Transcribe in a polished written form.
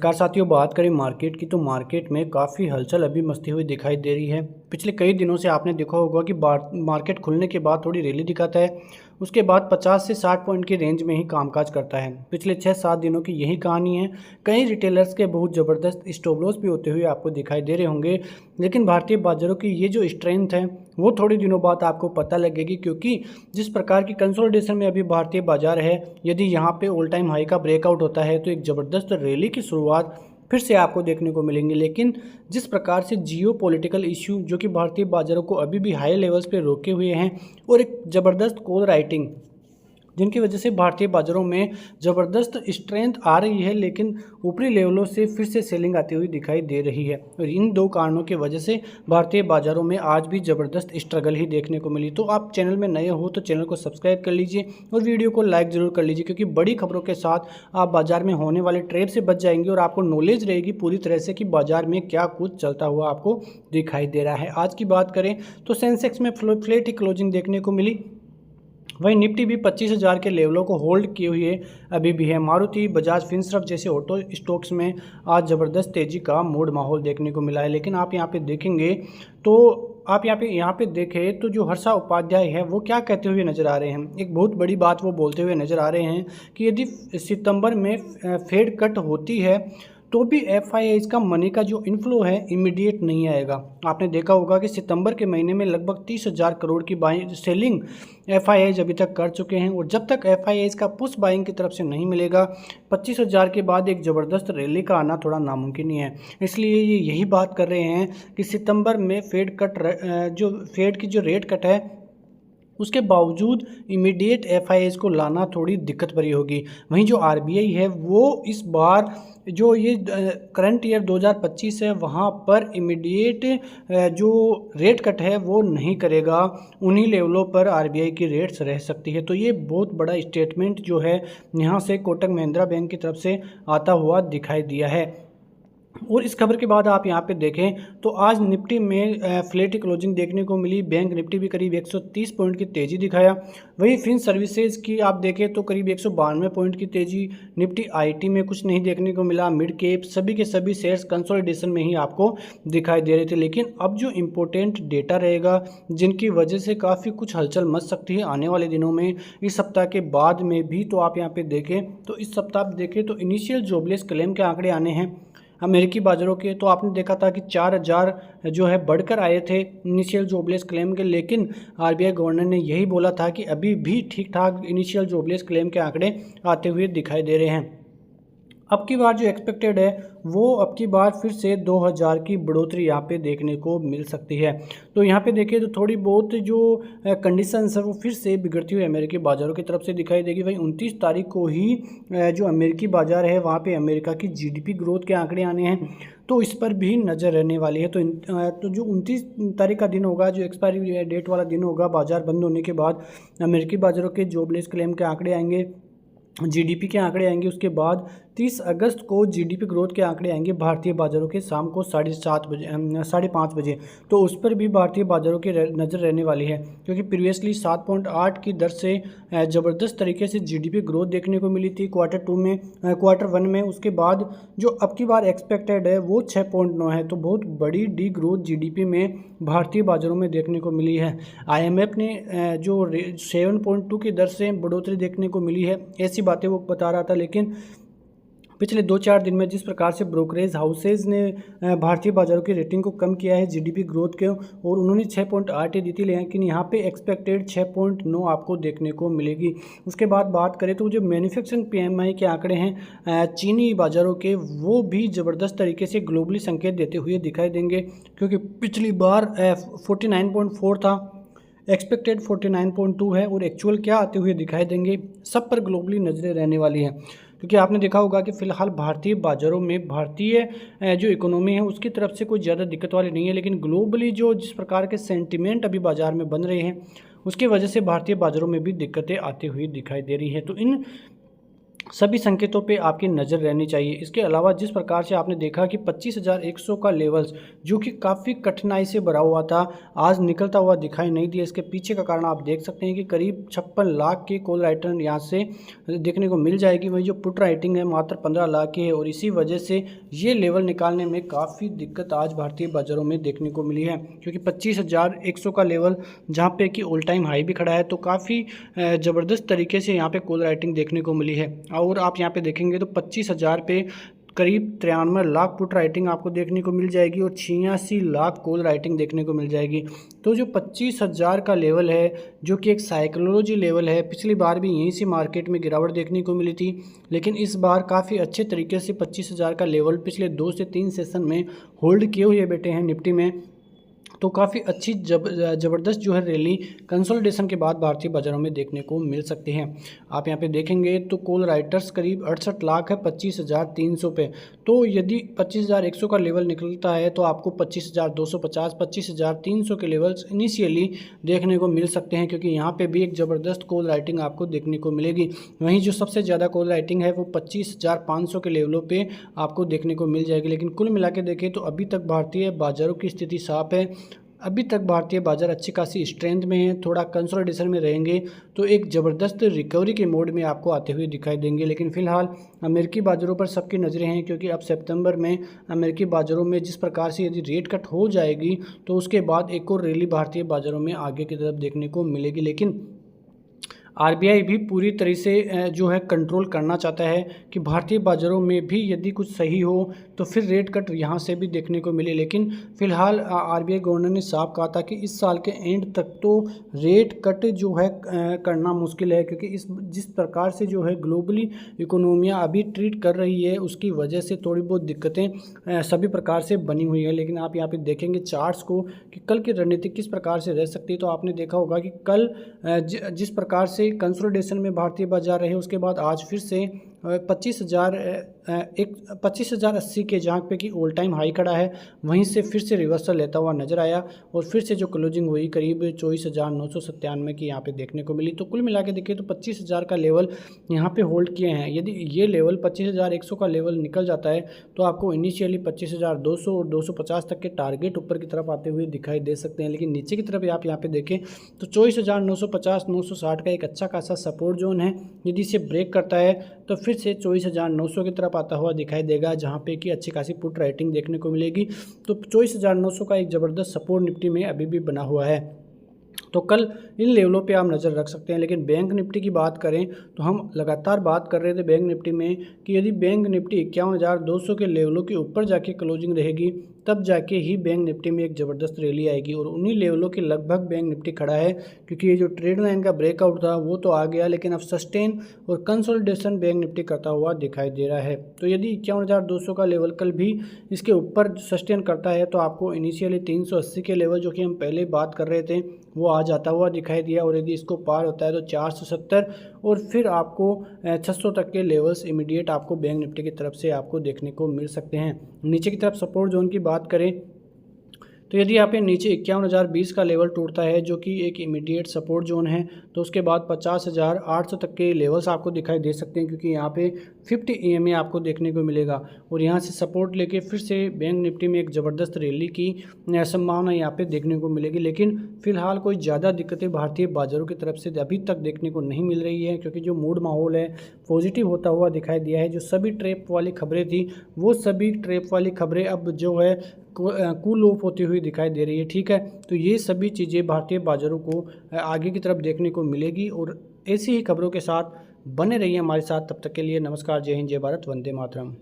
नमस्कार साथियों, बात करें मार्केट की तो मार्केट में काफ़ी हलचल अभी मचती हुई दिखाई दे रही है। पिछले कई दिनों से आपने देखा होगा कि मार्केट खुलने के बाद थोड़ी रैली दिखाता है, उसके बाद 50 से 60 पॉइंट की रेंज में ही कामकाज करता है। पिछले 6-7 दिनों की यही कहानी है। कई रिटेलर्स के बहुत ज़बरदस्त स्टॉप लॉस भी होते हुए आपको दिखाई दे रहे होंगे, लेकिन भारतीय बाज़ारों की ये जो स्ट्रेंथ है वो थोड़ी दिनों बाद आपको पता लगेगी, क्योंकि जिस प्रकार की कंसोलिडेशन में अभी भारतीय बाजार है, यदि यहाँ पे ऑल टाइम हाई का ब्रेकआउट होता है तो एक ज़बरदस्त रैली की शुरुआत फिर से आपको देखने को मिलेंगी। लेकिन जिस प्रकार से जियो पॉलिटिकल इश्यू जो कि भारतीय बाजारों को अभी भी हाई लेवल्स पे रोके हुए हैं और एक ज़बरदस्त कॉल राइटिंग जिनकी वजह से भारतीय बाजारों में ज़बरदस्त स्ट्रेंथ आ रही है, लेकिन ऊपरी लेवलों से फिर से सेलिंग आती हुई दिखाई दे रही है। और इन दो कारणों की वजह से भारतीय बाजारों में आज भी ज़बरदस्त स्ट्रगल ही देखने को मिली। तो आप चैनल में नए हो तो चैनल को सब्सक्राइब कर लीजिए और वीडियो को लाइक ज़रूर कर लीजिए, क्योंकि बड़ी खबरों के साथ आप बाजार में होने वाले ट्रेड से बच जाएंगे और आपको नॉलेज रहेगी पूरी तरह से कि बाजार में क्या कुछ चलता हुआ आपको दिखाई दे रहा है। आज की बात करें तो सेंसेक्स में फ्लैट ही क्लोजिंग देखने को मिली, वहीं निफ्टी भी 25,000 के लेवलों को होल्ड किए हुए अभी भी है। मारुति, बजाज फिनसर्व जैसे ऑटो स्टॉक्स में आज ज़बरदस्त तेज़ी का मूड माहौल देखने को मिला है। लेकिन आप यहाँ पे देखेंगे तो आप यहाँ पे देखें तो जो हर्षा उपाध्याय है वो क्या कहते हुए नज़र आ रहे हैं। एक बहुत बड़ी बात वो बोलते हुए नज़र आ रहे हैं कि यदि सितंबर में फेड कट होती है तो भी एफआईआईज का मनी का जो इनफ्लो है इमीडिएट नहीं आएगा। आपने देखा होगा कि सितंबर के महीने में लगभग 30,000 करोड़ की सेलिंग एफआईआईज अभी तक कर चुके हैं, और जब तक एफआईआईज का पुश बाइंग की तरफ से नहीं मिलेगा 25,000 के बाद एक ज़बरदस्त रैली का आना थोड़ा नामुमकिन ही है। इसलिए ये यही बात कर रहे हैं कि सितंबर में फेड की जो रेट कट है उसके बावजूद इमीडिएट एफआईआईज को लाना थोड़ी दिक्कत भरी होगी। वहीं जो आरबीआई है वो इस बार जो ये करंट ईयर 2025 है वहाँ पर इमीडिएट जो रेट कट है वो नहीं करेगा, उन्हीं लेवलों पर आरबीआई की रेट्स रह सकती है। तो ये बहुत बड़ा स्टेटमेंट जो है यहाँ से कोटक महिंद्रा बैंक की तरफ से आता हुआ दिखाई दिया है। और इस खबर के बाद आप यहाँ पे देखें तो आज निफ्टी में फ्लैट क्लोजिंग देखने को मिली। बैंक निफ्टी भी करीब 130 पॉइंट की तेज़ी दिखाया। वहीं फिन सर्विसेज की आप देखें तो करीब 192 पॉइंट की तेज़ी। निफ्टी आईटी में कुछ नहीं देखने को मिला। मिड कैप सभी के सभी शेयर्स कंसोलिडेशन में ही आपको दिखाई दे रहे थे। लेकिन अब जो इम्पोर्टेंट डेटा रहेगा जिनकी वजह से काफ़ी कुछ हलचल मच सकती है आने वाले दिनों में, इस सप्ताह के बाद में भी, तो आप यहाँ पे देखें तो इस सप्ताह देखें तो इनिशियल जॉबलेस क्लेम के आंकड़े आने हैं अमेरिकी बाज़ारों के। तो आपने देखा था कि 4,000 जो है बढ़कर आए थे इनिशियल जॉबलेस क्लेम के, लेकिन आरबीआई गवर्नर ने यही बोला था कि अभी भी ठीक ठाक इनिशियल जॉबलेस क्लेम के आंकड़े आते हुए दिखाई दे रहे हैं। अब की बार जो एक्सपेक्टेड है वो अब की बार फिर से 2,000 की बढ़ोतरी यहाँ पे देखने को मिल सकती है। तो यहाँ पे देखिए तो थोड़ी बहुत जो कंडीशंस है वो फिर से बिगड़ती हुई अमेरिकी बाज़ारों की तरफ से दिखाई देगी। वहीं 29 तारीख को ही जो अमेरिकी बाज़ार है वहाँ पे अमेरिका की जीडीपी ग्रोथ के आंकड़े आने हैं, तो इस पर भी नज़र रहने वाली है। तो जो 29 तारीख का दिन होगा, जो एक्सपायरी डेट वाला दिन होगा बाज़ार बंद होने के बाद, अमेरिकी बाज़ारों के जॉबलेस क्लेम के आंकड़े आएंगे, जीडीपी के आंकड़े आएंगे। उसके बाद 30 अगस्त को जीडीपी ग्रोथ के आंकड़े आएंगे भारतीय बाज़ारों के शाम को 5:30 बजे। तो उस पर भी भारतीय बाज़ारों की नज़र रहने वाली है, क्योंकि प्रीवियसली 7.8 की दर से ज़बरदस्त तरीके से जीडीपी ग्रोथ देखने को मिली थी क्वार्टर वन में। उसके बाद जो अब की बार एक्सपेक्टेड है वो 6.9 है। तो बहुत बड़ी डी ग्रोथ जीडीपी में भारतीय बाज़ारों में देखने को मिली है। आईएमएफ ने जो 7.2 की दर से बढ़ोतरी देखने को मिली है, ऐसी बातें वो बता रहा था। लेकिन पिछले 2-4 दिन में जिस प्रकार से ब्रोकरेज हाउसेज ने भारतीय बाज़ारों की रेटिंग को कम किया है जीडीपी ग्रोथ के, और उन्होंने 6.8 दी थी, लेकिन यहाँ पे एक्सपेक्टेड 6.9 आपको देखने को मिलेगी। उसके बाद बात करें तो जो मैन्युफैक्चरिंग पीएमआई के आंकड़े हैं चीनी बाज़ारों के, वो भी ज़बरदस्त तरीके से ग्लोबली संकेत देते हुए दिखाई देंगे, क्योंकि पिछली बार 49.4 था, एक्सपेक्टेड 49.2 है, और एक्चुअल क्या आते हुए दिखाई देंगे, सब पर ग्लोबली नज़रें रहने वाली हैं। क्योंकि आपने देखा होगा कि फ़िलहाल भारतीय बाज़ारों में भारतीय जो इकोनॉमी है उसकी तरफ से कोई ज़्यादा दिक्कत वाली नहीं है, लेकिन ग्लोबली जो जिस प्रकार के सेंटिमेंट अभी बाज़ार में बन रहे हैं उसकी वजह से भारतीय बाज़ारों में भी दिक्कतें आती हुई दिखाई दे रही है। तो इन सभी संकेतों पे आपकी नज़र रहनी चाहिए। इसके अलावा जिस प्रकार से आपने देखा कि 25,100 का लेवल्स जो कि काफ़ी कठिनाई से भरा हुआ था, आज निकलता हुआ दिखाई नहीं दिया। इसके पीछे का कारण आप देख सकते हैं कि करीब 56 लाख की कॉल राइटिंग यहाँ से देखने को मिल जाएगी। वही जो पुट राइटिंग है मात्र 15 लाख की है और इसी वजह से ये लेवल निकालने में काफ़ी दिक्कत आज भारतीय बाज़ारों में देखने को मिली है, क्योंकि 25,100 का लेवल जहाँ पे कि ऑल टाइम हाई भी खड़ा है, तो काफ़ी ज़बरदस्त तरीके से यहाँ पे कॉल राइटिंग देखने को मिली है। और आप यहाँ पे देखेंगे तो 25,000 पे करीब 93 लाख पुट राइटिंग आपको देखने को मिल जाएगी और 86 लाख कॉल राइटिंग देखने को मिल जाएगी। तो जो 25,000 का लेवल है, जो कि एक साइकोलॉजी लेवल है, पिछली बार भी यहीं से मार्केट में गिरावट देखने को मिली थी, लेकिन इस बार काफ़ी अच्छे तरीके से 25,000 का लेवल पिछले 2 से 3 सेशन में होल्ड किए हुए बैठे हैं निफ्टी में। तो काफ़ी अच्छी ज़बरदस्त जो है रैली कंसोलिडेशन के बाद भारतीय बाज़ारों में देखने को मिल सकती है। आप यहाँ पे देखेंगे तो कॉल राइटर्स करीब 68 लाख है 25,300 पे। तो यदि 25,100 का लेवल निकलता है तो आपको 25,250 25,300 के लेवल्स इनिशियली देखने को मिल सकते हैं, क्योंकि यहाँ पे भी एक ज़बरदस्त कॉल राइटिंग आपको देखने को मिलेगी। वहीं जो सबसे ज़्यादा कॉल राइटिंग है वो 25,500 के लेवलों पर आपको देखने को मिल जाएगी। लेकिन कुल मिला के देखें तो अभी तक भारतीय बाज़ारों की स्थिति साफ है। अभी तक भारतीय बाज़ार अच्छी खासी स्ट्रेंथ में है, थोड़ा कंसोलिडेशन में रहेंगे तो एक ज़बरदस्त रिकवरी के मोड में आपको आते हुए दिखाई देंगे। लेकिन फ़िलहाल अमेरिकी बाज़ारों पर सबकी नज़रें हैं, क्योंकि अब सितंबर में अमेरिकी बाज़ारों में जिस प्रकार से यदि रेट कट हो जाएगी तो उसके बाद एक और रैली भारतीय बाज़ारों में आगे की तरफ देखने को मिलेगी। लेकिन आरबीआई भी पूरी तरह से जो है कंट्रोल करना चाहता है कि भारतीय बाज़ारों में भी यदि कुछ सही हो तो फिर रेट कट यहाँ से भी देखने को मिले। लेकिन फ़िलहाल आरबीआई गवर्नर ने साफ कहा था कि इस साल के एंड तक तो रेट कट जो है करना मुश्किल है, क्योंकि जिस प्रकार से जो है ग्लोबली इकोनॉमियाँ अभी ट्रीट कर रही है उसकी वजह से थोड़ी बहुत दिक्कतें सभी प्रकार से बनी हुई है। लेकिन आप यहाँ पे देखेंगे चार्ट्स को कि कल की रणनीति किस प्रकार से रह सकती है, तो आपने देखा होगा कि कल जिस प्रकार से कंसोलिडेशन में भारतीय बाजार रहे उसके बाद आज फिर से 25,080 के जहाँ पे कि ऑल टाइम हाई खड़ा है, वहीं से फिर से रिवर्सल लेता हुआ नजर आया और फिर से जो क्लोजिंग हुई करीब 24,997 की यहाँ पे देखने को मिली। तो कुल मिला के देखिए तो 25,000 का लेवल यहाँ पे होल्ड किए हैं। यदि ये लेवल 25,100 का लेवल निकल जाता है तो आपको इनिशियली 25,200 और 250 तक के टारगेट ऊपर की तरफ आते हुए दिखाई दे सकते हैं। लेकिन नीचे की तरफ आप यहाँ पे देखें तो 24,950 960 का एक अच्छा खासा सपोर्ट जोन है। यदि इसे ब्रेक करता है तो फिर से 24,900 की तरफ आता हुआ दिखाई देगा, जहां पे कि अच्छी खासी पुट राइटिंग देखने को मिलेगी। तो 24,900 का एक ज़बरदस्त सपोर्ट निफ्टी में अभी भी बना हुआ है। तो कल इन लेवलों पे आप नज़र रख सकते हैं। लेकिन बैंक निफ्टी की बात करें तो हम लगातार बात कर रहे थे बैंक निफ्टी में कि यदि बैंक निफ्टी 51,200 के लेवलों के ऊपर जाके क्लोजिंग रहेगी तब जाके ही बैंक निफ्टी में एक ज़बरदस्त रैली आएगी, और उन्हीं लेवलों के लगभग बैंक निफ्टी खड़ा है, क्योंकि ये जो ट्रेड लाइन का ब्रेकआउट था वो तो आ गया, लेकिन अब सस्टेन और कंसोलिडेशन बैंक निफ्टी करता हुआ दिखाई दे रहा है। तो यदि 51,200 का लेवल कल भी इसके ऊपर सस्टेन करता है तो आपको इनिशियली 380 के लेवल जो कि हम पहले बात कर रहे थे वो आ जाता हुआ दिखाई दिया, और यदि इसको पार होता है तो 470 और फिर आपको 600 तक के लेवल्स इमीडिएट आपको बैंक निफ्टी की तरफ से आपको देखने को मिल सकते हैं। नीचे की तरफ सपोर्ट जोन की बात करें तो यदि यहाँ पे नीचे 51,020 का लेवल टूटता है जो कि एक इमीडिएट सपोर्ट जोन है, तो उसके बाद 50,800 तक के लेवल्स आपको दिखाई दे सकते हैं, क्योंकि यहाँ पे 50 EMA आपको देखने को मिलेगा और यहाँ से सपोर्ट लेके फिर से बैंक निफ्टी में एक ज़बरदस्त रैली की संभावना यहाँ पे देखने को मिलेगी। लेकिन फिलहाल कोई ज़्यादा दिक्कतें भारतीय बाज़ारों की तरफ से अभी तक देखने को नहीं मिल रही है, क्योंकि जो मूड माहौल है पॉजिटिव होता हुआ दिखाई दिया है। जो सभी ट्रैप वाली खबरें थी वो सभी ट्रैप वाली खबरें अब जो है कूल ऑफ होती हुई दिखाई दे रही है। ठीक है, तो ये सभी चीज़ें भारतीय बाज़ारों को आगे की तरफ देखने को मिलेगी, और ऐसी ही खबरों के साथ बने रहिए हमारे साथ। तब तक के लिए नमस्कार, जय हिंद, जय भारत, वंदे मातरम।